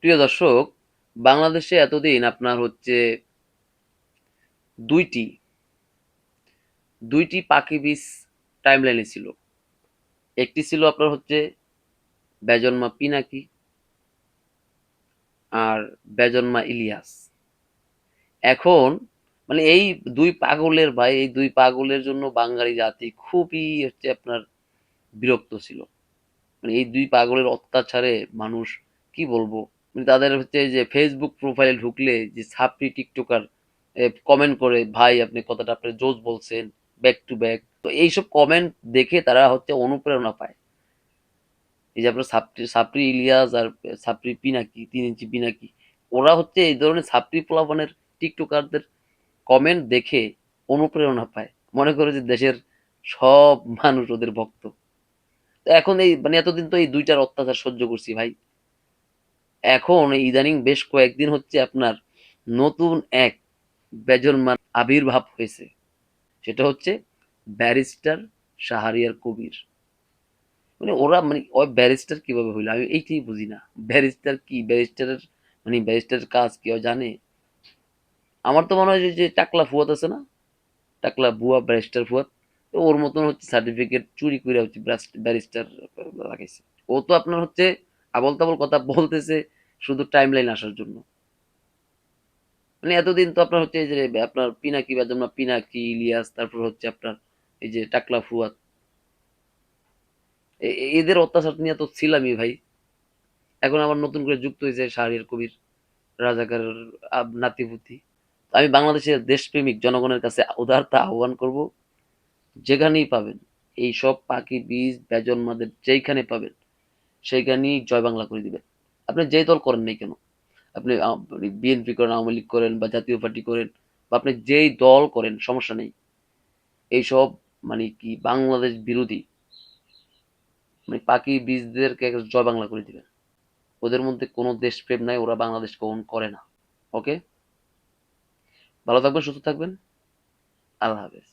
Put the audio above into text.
প্রিয় দর্শক, বাংলাদেশে এতদিন আপনার হচ্ছে দুইটি দুইটি পাখি বীজ টাইমলাইনে ছিল। একটি ছিল আপনার হচ্ছে বেজন্মা পিনাকি আর বেজন্মা ইলিয়াস। এখন মানে এই দুই পাগলের জন্য বাঙালি জাতি খুবই হচ্ছে আপনার বিরক্ত ছিল। মানে এই দুই পাগলের অত্যাচারে মানুষ কি বলবো, মানে তাদের হচ্ছে যে ফেসবুক প্রোফাইলে ঢুকলে যে ছাপড়ি টিকটকার কমেন্ট করে, ভাই আপনি কথাটা আপনার জোস বলছেন, ব্যাক টু ব্যাক। তো এইসব কমেন্ট দেখে তারা হচ্ছে অনুপ্রেরণা পায়। এই যে আপনার ছাপড়ি ছাপড়ি ইলিয়াস আর ছাপড়ি পিনাকি, 3 ইঞ্চি পিনাকি, ওরা হচ্ছে এই ধরনের ছাপড়ি পোলাপানের টিকটকারদের কমেন্ট দেখে অনুপ্রেরণা পায়, মনে করে যে দেশের সব মানুষ ওদের ভক্ত। তো এখন এই মানে এতদিন তো এই দুইটার অত্যাচার সহ্য করছি ভাই। এখন এই ইদানিং বেশ কয়েকদিন হচ্ছে আপনার নতুন এক বেজন্মার আবির্ভাব হয়েছে। সেটা হচ্ছে ব্যারিস্টার শাহরিয়ার কবির। মানে ওরা মানে ওই ব্যারিস্টার কিভাবে হইলো আমি এইটাই বুঝি না। ব্যারিস্টার কি, ব্যারিস্টারের মানে ব্যারিস্টারের কাজ কি ও জানে? আমার তো মনে হয় যে টাকলা ফুয়াদ আছে না, টাকলা বুয়া ব্যারিস্টার ফুয়াদ, তো ওর মতন হচ্ছে সার্টিফিকেট চুরি করে হচ্ছে ব্যারিস্টার লাগাইছে। ও তো আপনার হচ্ছে আবল তাবল কথা বলতেছে শুধু টাইম লাইন আসার জন্য। মানে এতদিন তো আপনার হচ্ছে এই যে আপনার পিনাকি বেজন্মা পিনাকি ইলিয়াস, তারপর হচ্ছে আপনার এই যে টাকলা ফুয়াদ, এদের অত্যাচার নিয়ে তো ছিলামই ভাই। এখন আবার নতুন করে যুক্ত হয়েছে শাহরিয়ার কবির, রাজাকারের নাতিপুতি। আমি বাংলাদেশের দেশপ্রেমিক জনগণের কাছে উদারতা আহ্বান করব, যেখানেই পাবেন এই সব পাখি বীজ বেজন্মাদের, যেইখানে পাবেন সেইখানেই জয় বাংলা করে দিবেন। আপনি যেই দল করেন নাই কেন, আপনি বিএনপি করেন, আওয়ামী লীগ করেন বা জাতীয় পার্টি করেন, বা আপনি যেই দল করেন সমস্যা নেই। এইসব মানে কি বাংলাদেশ বিরোধী মানে পাখি বীজদেরকে জয় বাংলা করে দিবেন। ওদের মধ্যে কোনো দেশপ্রেম নাই, ওরা বাংলাদেশকে ওন করে না। ওকে, ভালো থাকবেন, সুস্থ থাকবেন, আল্লাহ হাফেজ।